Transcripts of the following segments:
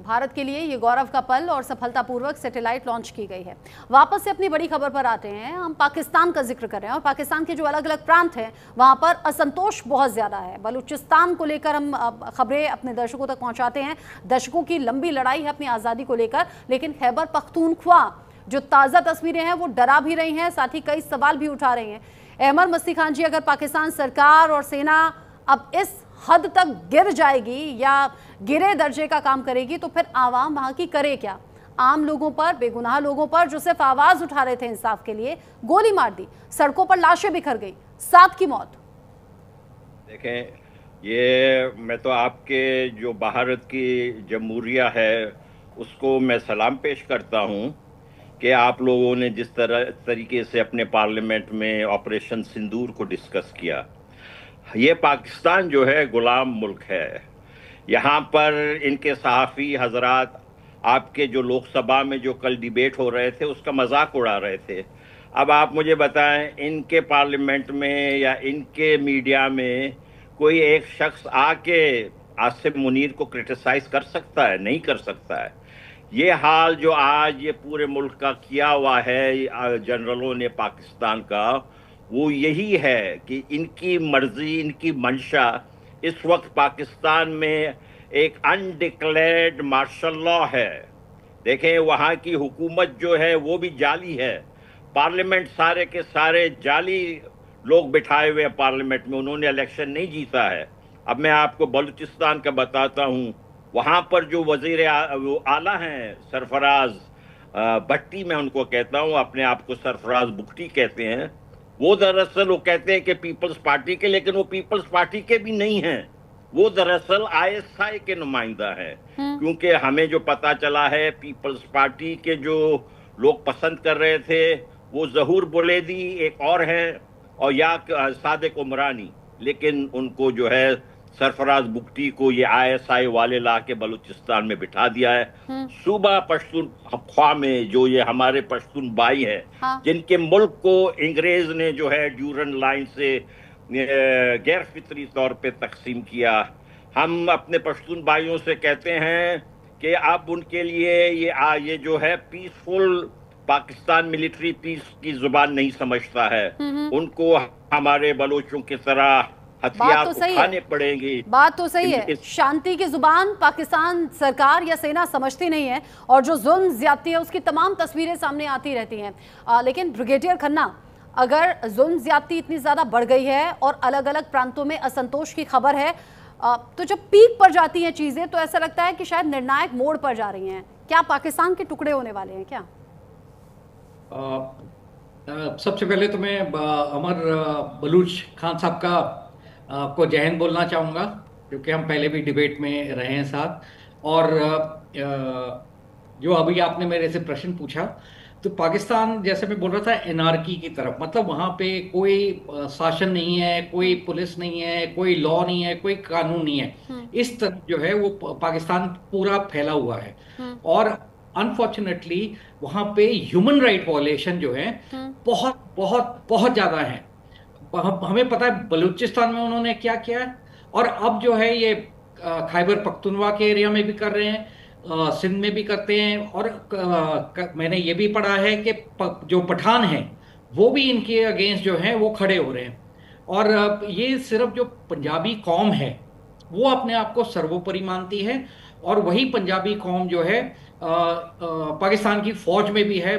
भारत के लिए ये गौरव का पल और सफलतापूर्वक सैटेलाइट लॉन्च की गई है। वापस से अपनी बड़ी खबर पर आते हैं। हम पाकिस्तान का जिक्र कर रहे हैं और पाकिस्तान के जो अलग अलग प्रांत हैं वहां पर असंतोष बहुत ज्यादा है। बलूचिस्तान को लेकर हम खबरें अपने दर्शकों तक पहुंचाते हैं। दशकों की लंबी लड़ाई है अपनी आज़ादी को लेकर, लेकिन खैबर पख्तूनख्वा जो ताज़ा तस्वीरें हैं वो डरा भी रही हैं, साथ ही कई सवाल भी उठा रही हैं। अहमद मस्ती खान जी, अगर पाकिस्तान सरकार और सेना अब इस हद तक गिर जाएगी या गिरे दर्जे का काम करेगी तो फिर आवाम वहां की करे क्या? आम लोगों पर, बेगुनाह लोगों पर जो सिर्फ आवाज उठा रहे थे इंसाफ के लिए, गोली मार दी, सड़कों पर लाशें बिखर गई, 7 की मौत। देखें, ये मैं तो आपके जो भारत की जमहूरिया है उसको मैं सलाम पेश करता हूं कि आप लोगों ने जिस तरीके से अपने पार्लियामेंट में ऑपरेशन सिंदूर को डिस्कस किया। ये पाकिस्तान जो है गुलाम मुल्क है। यहाँ पर इनके सहाफ़ी हजरात आपके जो लोकसभा में जो कल डिबेट हो रहे थे उसका मजाक उड़ा रहे थे। अब आप मुझे बताएं, इनके पार्लियामेंट में या इनके मीडिया में कोई एक शख्स आके आसिफ मुनीर को क्रिटिसाइज कर सकता है? नहीं कर सकता है। ये हाल जो आज ये पूरे मुल्क का किया हुआ है जनरलों ने पाकिस्तान का, वो यही है कि इनकी मर्जी, इनकी मंशा इस वक्त पाकिस्तान में एक अनडिक्लेयर्ड मार्शल लॉ है। देखें, वहाँ की हुकूमत जो है वो भी जाली है। पार्लियामेंट सारे के सारे जाली लोग बिठाए हुए हैं पार्लियामेंट में, उन्होंने इलेक्शन नहीं जीता है। अब मैं आपको बलूचिस्तान का बताता हूँ। वहाँ पर जो वजीर आला हैं सरफराज भट्टी, मैं उनको कहता हूँ, अपने आप को सरफराज बुख्टी कहते हैं, वो दरअसल वो कहते हैं कि पीपल्स पार्टी के, लेकिन वो पीपल्स पार्टी के भी नहीं हैं। वो दरअसल आईएसआई के नुमाइंदा है। क्योंकि हमें जो पता चला है, पीपल्स पार्टी के जो लोग पसंद कर रहे थे वो जहूर बुलेदी एक और है और या सादिक उमरानी, लेकिन उनको जो है सरफराज बुख्ती को ये आईएसआई वाले ला के बलूचिस्तान में बिठा दिया है। सूबा पश्तूनख्वा में जो ये हमारे पश्तून भाई हैं, हाँ। जिनके मुल्क को अंग्रेज ने जो है ड्यूरन लाइन से गैर फितरी तौर पे तकसीम किया। हम अपने पश्तून भाइयों से कहते हैं कि अब उनके लिए ये जो है पीसफुल पाकिस्तान मिलिट्री पीस की जुबान नहीं समझता है। उनको हमारे बलोचों की तरह हथियार उठाने पड़ेंगे। बात तो सही है। शांति की जुबान पाकिस्तान सरकार या सेना समझती नहीं है और जो जुल्म ज्यादती है उसकी तमाम तस्वीरें सामने आती रहती हैं। लेकिन ब्रिगेडियर खन्ना, अगर जुल्म ज्यादती इतनी ज्यादा बढ़ गई है और अलग अलग प्रांतों में असंतोष की खबर है, तो जब पीक पर जाती हैं चीजें तो ऐसा लगता है कि शायद निर्णायक मोड़ पर जा रही हैं। क्या पाकिस्तान के टुकड़े होने वाले हैं क्या? सबसे पहले तो मैं अमर बलूच खान साहब का को जय हिंद बोलना चाहूँगा, क्योंकि हम पहले भी डिबेट में रहे हैं साथ। और जो अभी आपने मेरे से प्रश्न पूछा, तो पाकिस्तान, जैसे मैं बोल रहा था, एनार्की की तरफ, मतलब वहाँ पे कोई शासन नहीं है, कोई पुलिस नहीं है, कोई लॉ नहीं है, कोई कानून नहीं है। इस तरफ जो है वो पाकिस्तान पूरा फैला हुआ है। और अनफॉर्चुनेटली वहाँ पे ह्यूमन राइट वॉयलेशन जो है बहुत बहुत बहुत ज़्यादा है। हमें पता है बलूचिस्तान में उन्होंने क्या किया है, और अब जो है ये खैबर पख्तूनख्वा के एरिया में भी कर रहे हैं, सिंध में भी करते हैं। और मैंने ये भी पढ़ा है कि जो पठान हैं वो भी इनके अगेंस्ट जो हैं वो खड़े हो रहे हैं। और ये सिर्फ जो पंजाबी कौम है वो अपने आप को सर्वोपरि मानती है, और वही पंजाबी कौम जो है पाकिस्तान की फौज में भी है।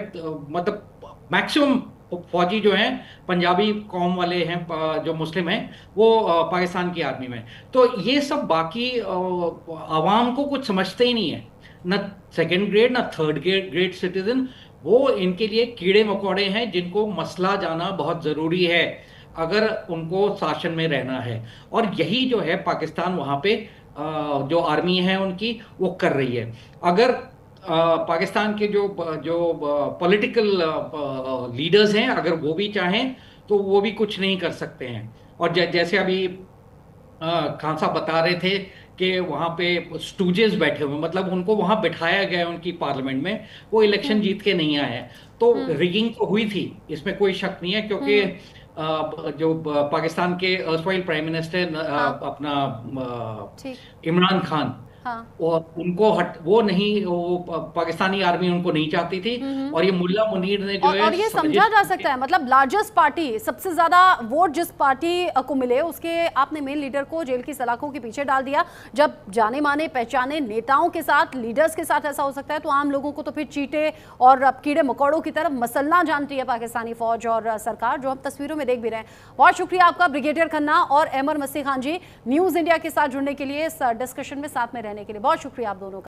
मतलब मैक्सिमम फौजी जो हैं पंजाबी कौम वाले हैं, जो मुस्लिम हैं, वो पाकिस्तान की आर्मी में। तो ये सब बाकी आवाम को कुछ समझते ही नहीं है, न सेकंड ग्रेड न थर्ड ग्रेड सिटीजन। वो इनके लिए कीड़े मकोड़े हैं जिनको मसला जाना बहुत ज़रूरी है अगर उनको शासन में रहना है। और यही जो है पाकिस्तान वहाँ पे जो आर्मी है उनकी वो कर रही है। अगर पाकिस्तान के जो पॉलिटिकल लीडर्स हैं, अगर वो भी चाहें तो वो भी कुछ नहीं कर सकते हैं। और जैसे अभी खान साहब बता रहे थे कि वहाँ पे स्टूजेस बैठे हुए, मतलब उनको वहाँ बिठाया गया उनकी पार्लियामेंट में, वो इलेक्शन जीत के नहीं आए हैं। तो रिगिंग तो हुई थी, इसमें कोई शक नहीं है, क्योंकि जो पाकिस्तान के अर्सवाइल प्राइम मिनिस्टर अपना इमरान खान, हाँ। और उनको वो नहीं, पाकिस्तानी आर्मी उनको नहीं चाहती थी। और ये मुल्ला मुनीर ने जो है और ये समझा जा सकता है, मतलब लार्जेस्ट पार्टी, सबसे ज्यादा वोट जिस पार्टी को मिले उसके आपने मेन लीडर को जेल की सलाखों के पीछे डाल दिया। जब जाने माने पहचाने नेताओं के साथ, लीडर्स के साथ ऐसा हो सकता है तो आम लोगों को तो फिर चीटे और कीड़े मकोड़ों की तरफ मसलना जानती है पाकिस्तानी फौज और सरकार, जो हम तस्वीरों में देख भी रहे हैं। बहुत शुक्रिया आपका ब्रिगेडियर खन्ना और अहमर मसीह खान जी, न्यूज इंडिया के साथ जुड़ने के लिए, इस डिस्कशन में साथ में रहने के लिए बहुत शुक्रिया आप दोनों का।